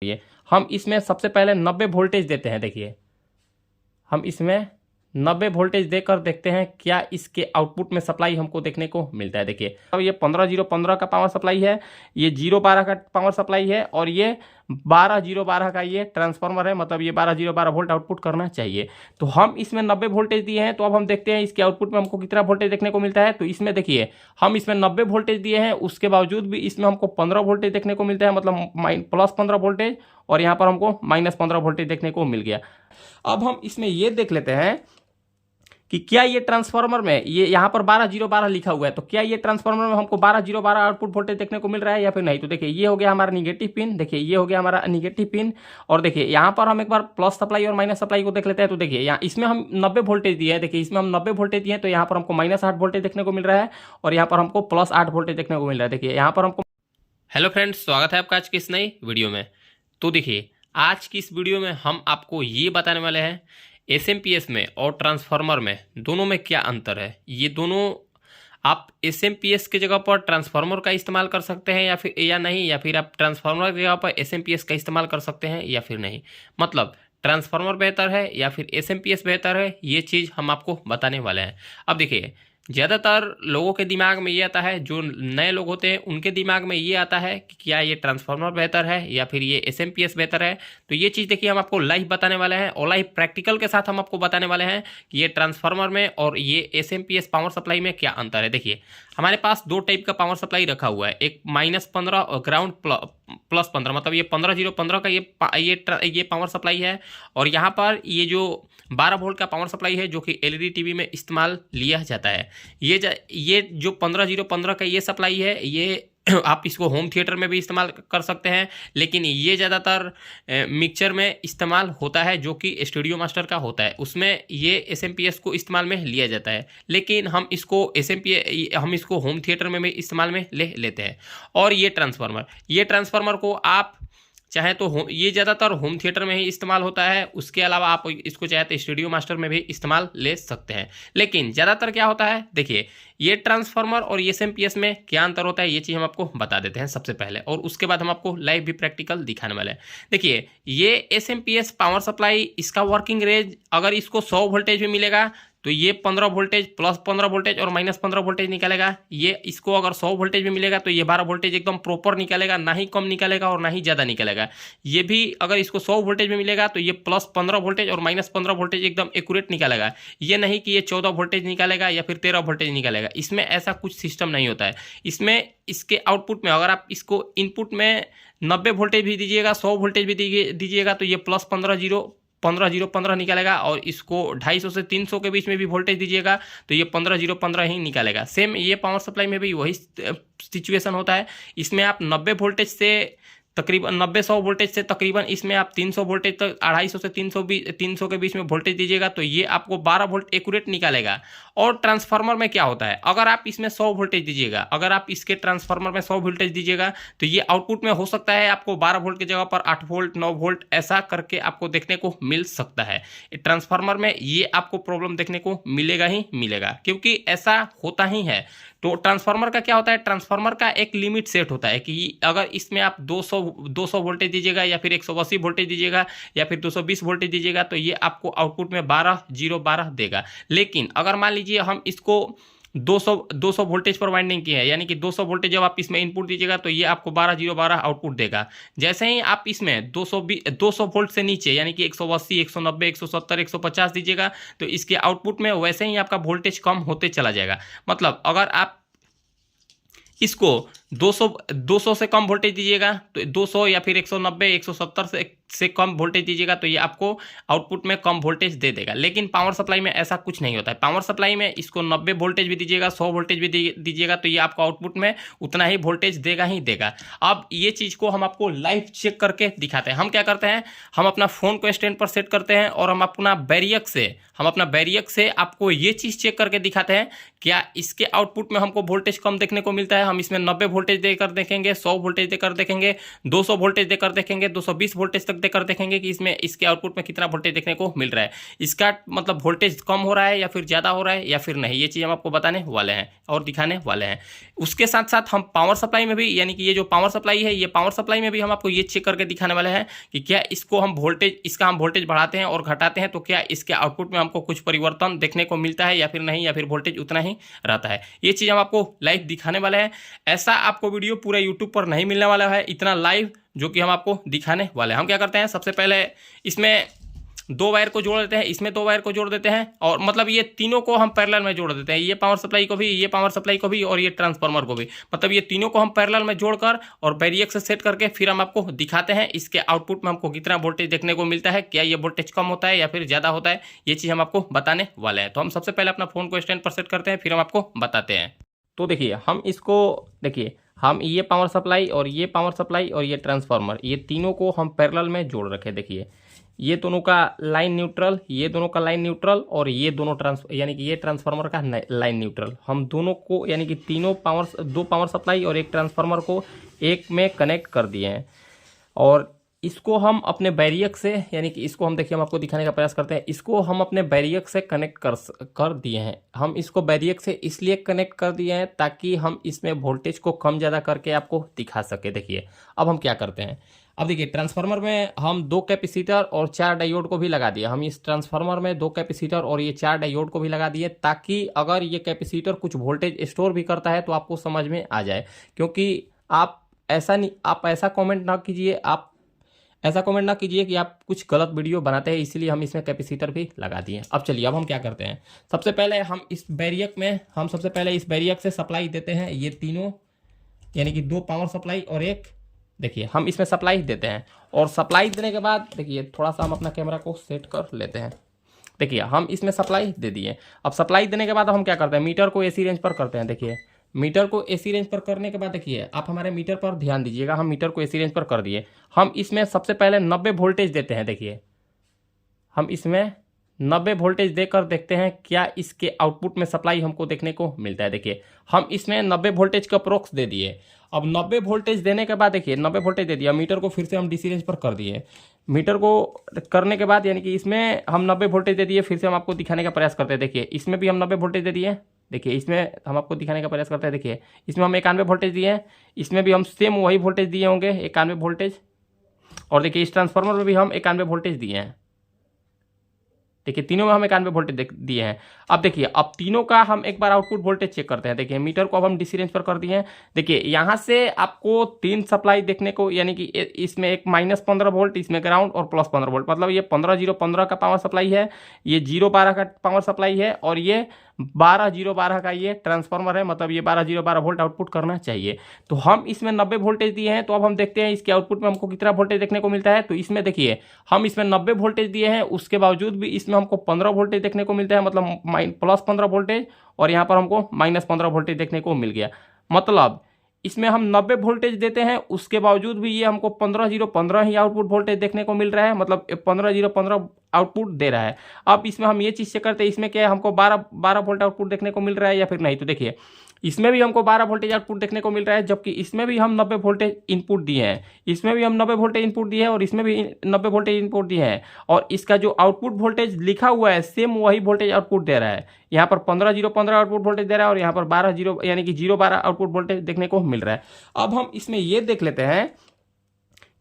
देखिए हम इसमें सबसे पहले 90 वोल्टेज देते हैं। देखिए हम इसमें 90 वोल्टेज देकर देखते हैं क्या इसके आउटपुट में सप्लाई हमको देखने को मिलता है। देखिए अब ये 15015 का पावर सप्लाई है, ये 012 का पावर सप्लाई है और ये 12012 का ये ट्रांसफार्मर है, मतलब ये 12012 वोल्ट आउटपुट करना चाहिए। तो हम इसमें 90 वोल्टेज दिए हैं, तो अब हम देखते हैं इसके आउटपुट में हमको कितना वोल्टेज देखने को मिलता है। तो इसमें देखिए हम इसमें 90 वोल्टेज दिए हैं, उसके बावजूद भी इसमें हमको 15 वोल्टेज देखने को मिलता है, मतलब प्लस 15 वोल्टेज, और यहाँ पर हमको माइनस 15 वोल्टेज देखने को मिल गया। अब हम इसमें ये देख लेते हैं कि क्या ये ट्रांसफार्मर में ये यहाँ पर 12012 लिखा हुआ है, तो क्या ये ट्रांसफार्मर में हमको 12012 आउटपुट वोल्टेज देखने को मिल रहा है या फिर नहीं। तो देखिए ये हो गया हमारा निगेटिव पिन, देखिए ये हो गया हमारा निगेटिव पिन, और देखिए यहाँ पर हम एक बार प्लस सप्लाई और माइनस सप्लाई को देख लेते हैं। तो देखिए यहाँ इसमें हम 90 वोल्टेज दिए हैं, देखिए इसमें हम 90 वोल्टेज दिए हैं, तो यहाँ पर हमको -8 वोल्टेज देखने को मिल रहा है और यहाँ पर हमको +8 वोल्टेज देखने को मिल रहा है। देखिए यहाँ पर हमको। हेलो फ्रेंड्स, स्वागत है आपका आज की इस नई वीडियो में। तो देखिए आज की इस वीडियो में हम आपको ये बताने वाले हैं एसएमपीएस में और ट्रांसफार्मर में दोनों में क्या अंतर है। ये दोनों आप एसएमपीएस की जगह पर ट्रांसफार्मर का इस्तेमाल कर सकते हैं या नहीं, या फिर आप ट्रांसफार्मर की जगह पर एसएमपीएस का इस्तेमाल कर सकते हैं या फिर नहीं। मतलब ट्रांसफार्मर बेहतर है या फिर एसएमपीएस बेहतर है, ये चीज़ हम आपको बताने वाले हैं। अब देखिए ज़्यादातर लोगों के दिमाग में ये आता है, जो नए लोग होते हैं उनके दिमाग में ये आता है कि क्या ये ट्रांसफार्मर बेहतर है या फिर ये एसएमपीएस बेहतर है। तो ये चीज़ देखिए हम आपको लाइव बताने वाले हैं और लाइव प्रैक्टिकल के साथ हम आपको बताने वाले हैं कि ये ट्रांसफार्मर में और ये एसएमपीएस पावर सप्लाई में क्या अंतर है। देखिए हमारे पास दो टाइप का पावर सप्लाई रखा हुआ है, एक -15 और ग्राउंड +15, मतलब ये 15015 का ये पावर सप्लाई है, और यहाँ पर ये जो 12 वोल्ट का पावर सप्लाई है जो कि एलईडी टीवी में इस्तेमाल लिया जाता है। ये जो 15015 का ये सप्लाई है, ये आप इसको होम थिएटर में भी इस्तेमाल कर सकते हैं, लेकिन ये ज़्यादातर मिक्सचर में इस्तेमाल होता है जो कि स्टूडियो मास्टर का होता है, उसमें ये एसएमपीएस को इस्तेमाल में लिया जाता है। लेकिन हम इसको होम थिएटर में भी इस्तेमाल में ले लेते हैं। और ये ट्रांसफार्मर को आप चाहे तो ये ज़्यादातर होम थिएटर में ही इस्तेमाल होता है, उसके अलावा आप इसको चाहे तो स्टूडियो मास्टर में भी इस्तेमाल ले सकते हैं। लेकिन ज़्यादातर क्या होता है, देखिए ये ट्रांसफार्मर और एसएमपीएस में क्या अंतर होता है, ये चीज़ हम आपको बता देते हैं सबसे पहले, और उसके बाद हम आपको लाइव भी प्रैक्टिकल दिखाने वाले हैं। देखिए ये एसएमपीएस पावर सप्लाई, इसका वर्किंग रेंज अगर इसको 100 वोल्टेज में मिलेगा तो ये 15 वोल्टेज, +15 वोल्टेज और -15 वोल्टेज निकालेगा। ये इसको अगर 100 वोल्टेज में मिलेगा तो ये 12 वोल्टेज एकदम प्रॉपर निकालेगा, ना ही कम निकालेगा और ना ही ज़्यादा निकालेगा। ये भी अगर इसको 100 वोल्टेज में मिलेगा तो ये +15 वोल्टेज और -15 वोल्टेज एकदम एक्यूरेट निकालेगा। ये नहीं कि ये 14 वोल्टेज निकालेगा या फिर 13 वोल्टेज निकालेगा, इसमें ऐसा कुछ सिस्टम नहीं होता है। इसमें इसके आउटपुट में अगर आप इसको इनपुट में 90 वोल्टेज भी दीजिएगा, 100 वोल्टेज भी दीजिएगा तो ये +15 निकालेगा, और इसको 250 से 300 के बीच में भी वोल्टेज दीजिएगा तो ये 15 ही निकालेगा। सेम ये पावर सप्लाई में भी वही सिचुएशन होता है। इसमें आप 90 वोल्टेज से तकरीबन 90-100 वोल्टेज से तकरीबन इसमें आप 300 वोल्टेज तक 250 से 300 के बीच में वोल्टेज दीजिएगा तो ये आपको 12 वोल्ट एक्यूरेट निकालेगा। और ट्रांसफार्मर में क्या होता है, अगर आप इसमें 100 वोल्टेज दीजिएगा, अगर आप इसके ट्रांसफार्मर में 100 वोल्टेज दीजिएगा तो ये आउटपुट में हो सकता है आपको 12 वोल्ट की जगह पर 8 वोल्ट 9 वोल्ट ऐसा करके आपको देखने को मिल सकता है। ट्रांसफार्मर में ये आपको प्रॉब्लम देखने को मिलेगा ही मिलेगा, क्योंकि ऐसा होता ही है। तो ट्रांसफार्मर का क्या होता है, ट्रांसफार्मर का एक लिमिट सेट होता है कि अगर इसमें आप 200 वोल्टेज दीजिएगा या फिर 180 वोल्टेज दीजिएगा या फिर 220 वोल्टेज दीजिएगा तो ये आपको आउटपुट में 12 देगा। लेकिन अगर मान लीजिए हम इसको 200 वोल्टेज पर वाइंडिंग की है, यानी कि 200 वोल्टेज जब आप इसमें इनपुट दीजिएगा तो ये आपको 12 आउटपुट देगा। जैसे ही आप इसमें 200 वोल्ट से नीचे यानी कि 180, 190, 170, 150 दीजिएगा तो इसके आउटपुट में वैसे ही आपका वोल्टेज कम होते चला जाएगा। मतलब अगर आप इसको 200 से कम वोल्टेज दीजिएगा तो 200 या फिर 190, 170 से कम वोल्टेज दीजिएगा तो ये आपको आउटपुट में कम वोल्टेज दे देगा। लेकिन पावर सप्लाई में ऐसा कुछ नहीं होता है। पावर सप्लाई में इसको 90 वोल्टेज भी दीजिएगा, 100 वोल्टेज भी दीजिएगा तो ये आपको आउटपुट में उतना ही वोल्टेज देगा ही देगा। अब ये चीज़ को हम आपको लाइव चेक करके दिखाते हैं। हम क्या करते हैं, हम अपना फ़ोन को स्टैंड पर सेट करते हैं और हम अपना बैरियक से आपको ये चीज़ चेक करके दिखाते हैं क्या इसके आउटपुट में हमको वोल्टेज कम देखने को मिलता है। हम इसमें 90 वोल्टेज देकर देखेंगे, 100 वोल्टेज देकर देखेंगे, 200 वोल्टेज देकर देखेंगे, 220 वोल्टेज तक देकर देखेंगे कि इसमें इसके आउटपुट में कितना वोल्टेज देखने को मिल रहा है, इसका मतलब वोल्टेज कम हो रहा है या फिर ज़्यादा हो रहा है या फिर नहीं, ये चीज़ हम आपको बताने वाले हैं और दिखाने वाले हैं। उसके साथ साथ हम पावर सप्लाई में भी, यानी कि ये जो पावर सप्लाई है, ये पावर सप्लाई में भी हम आपको ये चेक करके दिखाने वाले हैं कि क्या इसको हम वोल्टेज, इसका हम वोल्टेज बढ़ाते हैं और घटाते हैं तो क्या इसके आउटपुट में हमको कुछ परिवर्तन देखने को मिलता है या फिर नहीं, या फिर वोल्टेज उतना ही रहता है। ये चीज़ हम आपको लाइव दिखाने वाले हैं। ऐसा आपको वीडियो पूरा यूट्यूब पर नहीं मिलने वाला है इतना लाइव, जो कि हम आपको दिखाने वाले हैं। हम क्या करते हैं, सबसे पहले इसमें 2 वायर को जोड़ देते हैं, इसमें 2 वायर को जोड़ देते हैं, और मतलब ये तीनों को हम पैरेलल में जोड़ देते हैं, ये पावर सप्लाई को भी, ये पावर सप्लाई को भी और ये ट्रांसफार्मर को भी, मतलब ये तीनों को हम पैरेलल में जोड़कर और वेरिएक से सेट करके फिर हम आपको दिखाते हैं इसके आउटपुट में हमको कितना वोल्टेज देखने को मिलता है, क्या ये वोल्टेज कम होता है या फिर ज़्यादा होता है, ये चीज़ हम आपको बताने वाले हैं। तो हम सबसे पहले अपना फ़ोन को स्टैंड पर सेट करते हैं, फिर हम आपको बताते हैं। तो देखिए हम इसको, देखिए हम ये पावर सप्लाई और ये पावर सप्लाई और ये ट्रांसफार्मर, ये तीनों को हम पैरेलल में जोड़ रखे। देखिए ये दोनों का लाइन न्यूट्रल, ये दोनों का लाइन न्यूट्रल, और ये दोनों यानी कि ये ट्रांसफार्मर का लाइन न्यूट्रल, हम दोनों को यानी कि तीनों पावर, 2 पावर सप्लाई और एक ट्रांसफार्मर को एक में कनेक्ट कर दिए हैं। और इसको हम अपने बैरियक से, यानी कि इसको हम, देखिए हम आपको दिखाने का प्रयास करते हैं, इसको हम अपने बैरियक से कनेक्ट कर दिए हैं। हम इसको बैरियक से इसलिए कनेक्ट कर दिए हैं ताकि हम इसमें वोल्टेज को कम ज़्यादा करके आपको दिखा सके। देखिए अब हम क्या करते हैं, अब देखिए ट्रांसफार्मर में हम 2 कैपेसिटर और 4 डायोड को भी लगा दिए। हम इस ट्रांसफार्मर में 2 कैपेसिटर और ये 4 डायोड को भी लगा दिए, ताकि अगर ये कैपेसिटर कुछ वोल्टेज स्टोर भी करता है तो आपको समझ में आ जाए। क्योंकि आप ऐसा कमेंट ना कीजिए, आप ऐसा कमेंट ना कीजिए कि आप कुछ गलत वीडियो बनाते हैं, इसलिए हम इसमें कैपेसिटर भी लगा दिए। अब चलिए, अब हम क्या करते हैं, सबसे पहले हम इस बैरियक में, हम सबसे पहले इस बैरियक से सप्लाई देते हैं, ये तीनों, यानी कि 2 पावर सप्लाई और एक, देखिए हम इसमें सप्लाई देते हैं। और सप्लाई देने के बाद देखिए थोड़ा सा हम अपना कैमरा को सेट कर लेते हैं। देखिए हम इसमें सप्लाई दे दिए। अब सप्लाई देने के बाद हम क्या करते हैं, मीटर को एसी रेंज पर करते हैं। देखिए मीटर को एसी रेंज पर करने के बाद देखिए आप हमारे मीटर पर ध्यान दीजिएगा, हम मीटर को एसी रेंज पर कर दिए। हम इसमें सबसे पहले 90 वोल्टेज देते हैं। देखिए हम इसमें 90 वोल्टेज देकर देखते हैं क्या इसके आउटपुट में सप्लाई हमको देखने को मिलता है। देखिए हम इसमें 90 वोल्टेज का अप्रोक्स दे दिए। अब 90 वोल्टेज देने के बाद देखिए 90 वोल्टेज दे दिया, मीटर को फिर से हम डीसी रेंज पर कर दिए। मीटर को करने के बाद यानी कि इसमें हम 90 वोल्टेज दे दिए, फिर से हम आपको दिखाने का प्रयास करते हैं। देखिए इसमें भी हम 90 वोल्टेज दे दिए। देखिए इसमें हम आपको दिखाने का प्रयास करते हैं। देखिए इसमें हम 91 वोल्टेज दिए हैं, इसमें भी हम सेम वही वोल्टेज दिए होंगे 91 वोल्टेज। और देखिए इस ट्रांसफार्मर में भी हम 91 वोल्टेज दिए हैं। देखिए तीनों में हम 91 वोल्टेज दिए हैं। अब देखिए अब तीनों का हम एक बार आउटपुट वोल्टेज चेक करते हैं। देखिए मीटर को अब हम डीसी रेंज पर कर दिए हैं। देखिए यहाँ से आपको 3 सप्लाई देखने को, यानी कि इसमें एक -15 वोल्ट, इसमें ग्राउंड और +15 वोल्ट, मतलब ये 15-0-15 का पावर सप्लाई है, ये 0-12 का पावर सप्लाई है, और ये 12-0-12 का ये ट्रांसफार्मर है, मतलब ये 12-0-12 वोल्ट आउटपुट करना चाहिए। तो हम इसमें 90 वोल्टेज दिए हैं। तो अब हम देखते हैं इसके आउटपुट में हमको कितना वोल्टेज देखने को मिलता है। तो इसमें देखिए हम इसमें 90 वोल्टेज दिए हैं, उसके बावजूद भी इसमें हमको 15 वोल्टेज देखने को मिलता है, मतलब +15 वोल्टेज, और यहाँ पर हमको -15 वोल्टेज देखने को मिल गया। मतलब इसमें हम 90 वोल्टेज देते हैं, उसके बावजूद भी ये हमको 15-0-15 ही आउटपुट वोल्टेज देखने को मिल रहा है, मतलब 15-0-15 आउटपुट दे रहा है। अब इसमें हम ये चीज़ चेक करते हैं, इसमें क्या है, हमको 12 वोल्ट आउटपुट देखने को मिल रहा है या फिर नहीं। तो देखिए इसमें भी हमको 12 वोल्टेज आउटपुट देखने को मिल रहा है, जबकि इसमें भी हम 90 वोल्टेज इनपुट दिए हैं, इसमें भी हम 90 वोल्टेज इनपुट दिए हैं, और इसमें भी 90 वोल्टेज इनपुट दिए हैं। और इसका जो आउटपुट वोल्टेज लिखा हुआ है सेम वही वोल्टेज आउटपुट दे रहा है। यहाँ पर 15-0-15 आउटपुट वोल्टेज दे रहा है, और यहाँ पर 12-0 यानी कि 0-12 आउटपुट वोल्टेज देखने को मिल रहा है। अब हम इसमें ये देख लेते हैं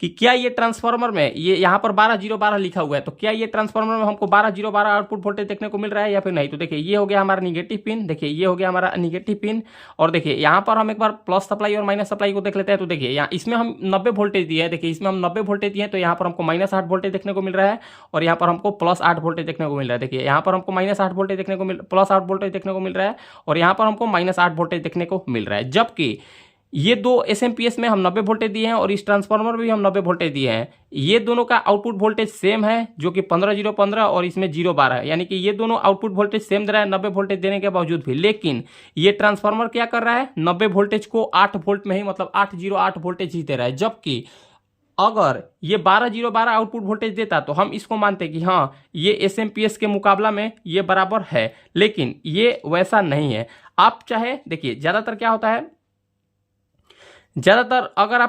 कि क्या ये ट्रांसफार्मर में, ये यहाँ पर 12-0-12 लिखा हुआ है, तो क्या ये ट्रांसफार्मर में हमको 12-0-12 आउटपुट वोल्टेज देखने को मिल रहा है या फिर नहीं। तो देखिए ये हो गया हमारा निगेटिव पिन। देखिए ये हो गया हमारा निगेटिव पिन। और देखिए यहाँ पर हम एक बार प्लस सप्लाई और माइनस सप्लाई को देख लेते हैं। तो देखिए यहाँ इसमें हम 90 वोल्टेज दिए हैं। देखिए इसमें हम 90 वोल्टेज दिए हैं, तो यहाँ पर हमको -8 वोल्टेज देखने को मिल रहा है, और यहाँ पर हमको +8 वोल्टेज देखने को मिल रहा है। देखिए यहाँ पर हमको -8 वोल्टेज देखने को +8 वोल्टेज देखने को मिल रहा है, और यहाँ पर हमको -8 वोल्टेज देखने को मिल रहा है। जबकि ये 2 SMPS में हम 90 वोल्टेज दिए हैं, और इस ट्रांसफार्मर में भी हम 90 वोल्टेज दिए हैं। ये दोनों का आउटपुट वोल्टेज सेम है, जो कि 15-0-15 और इसमें 0-12, यानी कि ये दोनों आउटपुट वोल्टेज सेम दे रहा है 90 वोल्टेज देने के बावजूद भी। लेकिन ये ट्रांसफार्मर क्या कर रहा है, 90 वोल्टेज को 8 वोल्ट में ही, मतलब 808 वोल्टेज ही दे रहा है। जबकि अगर ये 12-0-12 आउटपुट वोल्टेज देता तो हम इसको मानते कि हाँ ये SMPS के मुकाबला में ये बराबर है, लेकिन ये वैसा नहीं है। आप चाहे देखिए ज़्यादातर क्या होता है, ज़्यादातर अगर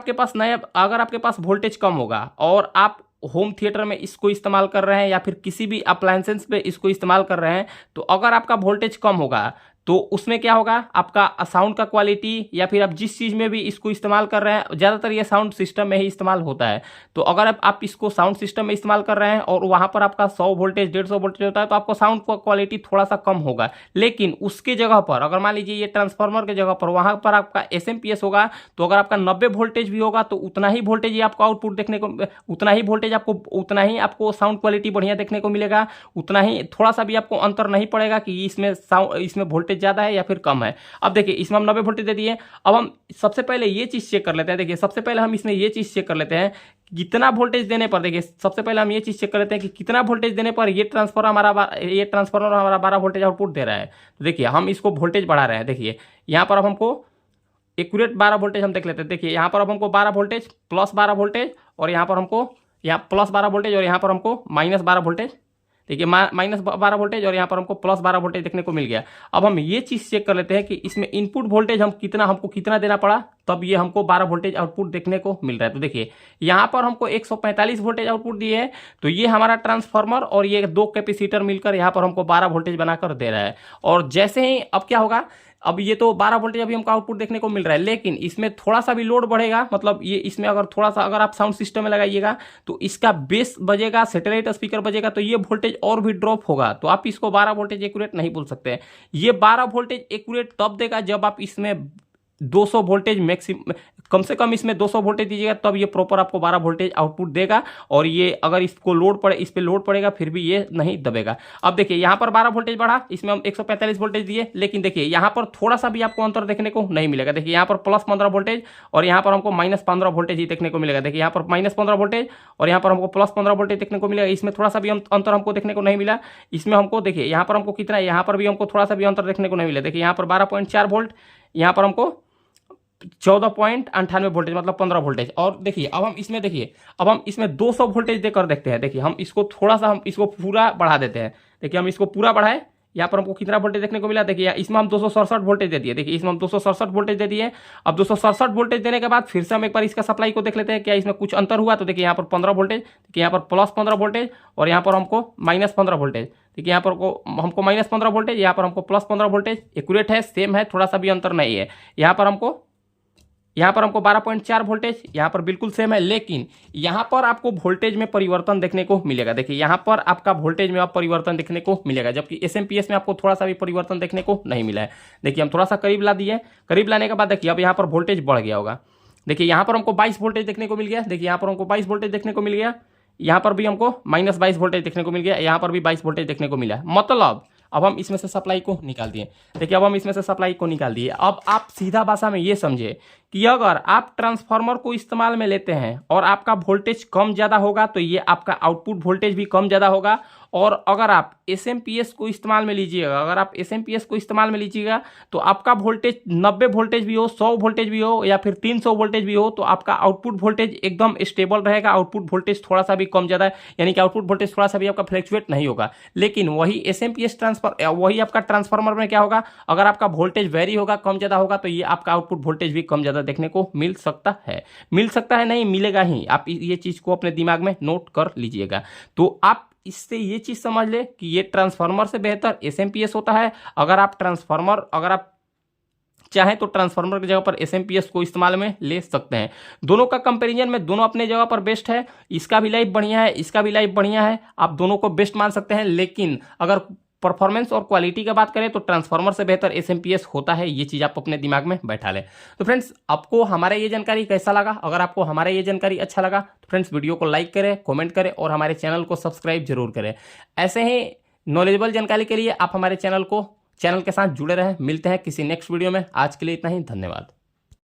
आपके पास वोल्टेज कम होगा और आप होम थिएटर में इसको इस्तेमाल कर रहे हैं या फिर किसी भी अप्लायंसेस पे इसको इस्तेमाल कर रहे हैं, तो अगर आपका वोल्टेज कम होगा तो उसमें क्या होगा, आपका साउंड का क्वालिटी या फिर आप जिस चीज़ में भी इसको इस्तेमाल कर रहे हैं, ज़्यादातर ये साउंड सिस्टम में ही इस्तेमाल होता है। तो अगर आप इसको साउंड सिस्टम में इस्तेमाल कर रहे हैं और वहाँ पर आपका 100 वोल्टेज 150 वोल्टेज होता है, तो आपको साउंड का क्वालिटी थोड़ा सा कम होगा। लेकिन उसके जगह पर अगर मान लीजिए ये ट्रांसफार्मर के जगह पर वहाँ पर आपका SMPS होगा, तो अगर आपका 90 वोल्टेज भी होगा तो उतना ही वोल्टेज ही आपको आउटपुट देखने को, उतना ही आपको साउंड क्वालिटी बढ़िया देखने को मिलेगा, उतना ही, थोड़ा सा भी आपको अंतर नहीं पड़ेगा कि इसमें वोल्टेज ज़्यादा है या फिर कम है। अब देखिए इसमें हम 90 वोल्टेज दे दिए। अब हम सबसे पहले ये चीज़ चेक कर लेते हैं। देखिए सबसे पहले हम इसमें ये चीज़ चेक कर लेते हैं कितना वोल्टेज देने पर, देखिए सबसे पहले हम ये चीज़ चेक कर लेते हैं कि कितना वोल्टेज देने पर ये ट्रांसफार्मर हमारा 12 वोल्टेज आउटपुट दे रहा है। तो देखिए हम इसको वोल्टेज बढ़ा रहे हैं। देखिए यहाँ पर अब हमको एक्यूरेट 12 वोल्टेज हम देख लेते हैं। देखिए यहाँ पर अब हमको 12 वोल्टेज प्लस 12 वोल्टेज और यहाँ पर हमको प्लस 12 वोल्टेज और यहाँ पर हमको माइनस 12 वोल्टेज, देखिए माइनस 12 वोल्टेज और यहाँ पर हमको प्लस 12 वोल्टेज देखने को मिल गया। अब हम ये चीज़ चेक कर लेते हैं कि इसमें इनपुट वोल्टेज हमको कितना देना पड़ा, तब ये हमको 12 वोल्टेज आउटपुट देखने को मिल रहा है। तो देखिए यहाँ पर हमको 145 वोल्टेज आउटपुट दिए है, तो ये हमारा ट्रांसफार्मर और ये 2 कैपेसिटर मिलकर यहाँ पर हमको 12 वोल्टेज बनाकर दे रहा है। और जैसे ही अब क्या होगा, अब ये तो 12 वोल्टेज अभी हमको आउटपुट देखने को मिल रहा है, लेकिन इसमें थोड़ा सा भी लोड बढ़ेगा, मतलब ये इसमें अगर आप साउंड सिस्टम में लगाइएगा तो इसका बेस बजेगा, सैटेलाइट स्पीकर बजेगा, तो ये वोल्टेज और भी ड्रॉप होगा। तो आप इसको 12 वोल्टेज एक्यूरेट नहीं बोल सकते। ये 12 वोल्टेज एक्यूरेट तब देगा जब आप इसमें 200 वोल्टेज मैक्सिमम, कम से कम इसमें 200 वोल्टेज दीजिएगा, तब ये प्रॉपर आपको 12 वोल्टेज आउटपुट देगा। और ये अगर इस पे लोड पड़ेगा फिर भी ये नहीं दबेगा। अब देखिए यहाँ पर 12 वोल्टेज बढ़ा, इसमें हम 145 वोल्टेज दिए, लेकिन देखिए यहाँ पर थोड़ा सा भी आपको अंतर देखने को नहीं मिलेगा। देखिए यहाँ पर प्लस 15 वोल्टेज और यहाँ पर हमको माइनस 15 वोल्टेज ही देखने को मिलेगा। देखिए यहाँ पर माइनस 15 वोल्टेज और यहाँ पर हमको प्लस 15 वोल्टेज देखने को मिलेगा। इसमें थोड़ा सा भी अंतर हमको देखने को नहीं मिला। इसमें हमको देखिए यहाँ पर हमको कितना है, यहाँ पर भी हमको थोड़ा सा भी अंतर देखने को नहीं मिला। देखिए यहाँ पर 12.4 वोल्ट, यहाँ पर हमको 14.98 वोल्टेज, मतलब 15 वोल्टेज। और देखिए अब हम इसमें 200 वोल्टेज देकर देखते हैं। देखिए हम इसको पूरा बढ़ा देते हैं। देखिए हम इसको पूरा बढ़ाए, यहाँ पर हमको कितना वोल्टेज देखने को मिला, देखिए इसमें हम 267 वोल्टेज दे दिए। देखिए इसमें हम 267 वोल्टेज दे दिए। अब 267 वोल्टेज देने के बाद फिर से हम एक बार इसका सप्लाई को देख लेते हैं क्या इसमें कुछ अंतर हुआ। तो देखिए यहाँ पर 15 वोल्टेज, देखिए यहाँ पर प्लस 15 वोल्टेज और यहाँ पर हमको माइनस 15 वोल्टेज। देखिए यहाँ पर हमको माइनस 15 वोल्टेज, यहाँ पर हमको प्लस 15 वोल्टेज, एक्यूरेट है, सेम है, थोड़ा सा भी अंतर नहीं है। यहाँ पर हमको 12.4 वोल्टेज, यहाँ पर बिल्कुल सेम है, लेकिन यहाँ पर आपको वोल्टेज में परिवर्तन देखने को मिलेगा। देखिए यहाँ पर आपका वोल्टेज में अब परिवर्तन देखने को मिलेगा, जबकि SMPS में आपको थोड़ा सा भी परिवर्तन देखने को नहीं मिला है। देखिए हम थोड़ा सा करीब ला दिए, करीब लाने के बाद देखिए अब यहाँ पर वोल्टेज बढ़ गया होगा। देखिए यहाँ पर हमको 22 वोल्टेज देखने को मिल गया। देखिए यहाँ पर हमको 22 वोल्टेज देखने को मिल गया, यहाँ पर भी हमको माइनस 22 वोल्टेज देखने को मिल गया, यहाँ पर भी 22 वोल्टेज देखने को मिला। मतलब अब हम इसमें से सप्लाई को निकाल दिए। देखिए अब हम इसमें से सप्लाई को निकाल दिए। अब आप सीधा भाषा में ये समझे कि अगर आप ट्रांसफार्मर को इस्तेमाल में लेते हैं और आपका वोल्टेज कम ज़्यादा होगा तो ये आपका आउटपुट वोल्टेज भी कम ज़्यादा होगा। और अगर आप SMPS को इस्तेमाल में लीजिएगा, तो आपका वोल्टेज 90 वोल्टेज भी हो, 100 वोल्टेज भी हो या फिर 300 वोल्टेज भी हो, तो आपका आउटपुट वोल्टेज एकदम स्टेबल रहेगा। आउटपुट वोल्टेज थोड़ा सा भी कम ज़्यादा, यानी कि आउटपुट वोल्टेज थोड़ा सा भी आपका फ्लक्चुएट नहीं होगा। लेकिन वही आपका ट्रांसफार्मर में क्या होगा, अगर आपका वोल्टेज वेरी होगा, कम ज़्यादा होगा, तो ये आपका आउटपुट वोल्टेज भी कम ज़्यादा देखने को मिल सकता है, नहीं मिलेगा ही। आप ये चीज़ को अपने दिमाग में नोट कर लीजिएगा। तो आप इससे ये चीज़ समझ ले कि ये ट्रांसफार्मर से बेहतर SMPS होता है। अगर आप चाहें तो ट्रांसफार्मर की जगह पर SMPS को इस्तेमाल में ले सकते हैं। दोनों का कंपैरिजन में दोनों अपने जगह पर बेस्ट है। इसका भी लाइफ बढ़िया है, इसका भी लाइफ बढ़िया है, आप दोनों को बेस्ट मान सकते हैं। लेकिन अगर परफॉर्मेंस और क्वालिटी की बात करें तो ट्रांसफार्मर से बेहतर SMPS होता है। ये चीज़ आप अपने दिमाग में बैठा लें। तो फ्रेंड्स, आपको हमारा ये जानकारी कैसा लगा? अगर आपको हमारा ये जानकारी अच्छा लगा तो फ्रेंड्स वीडियो को लाइक करें, कमेंट करें और हमारे चैनल को सब्सक्राइब जरूर करें। ऐसे ही नॉलेजेबल जानकारी के लिए आप हमारे चैनल के साथ जुड़े रहें। मिलते हैं किसी नेक्स्ट वीडियो में। आज के लिए इतना ही, धन्यवाद।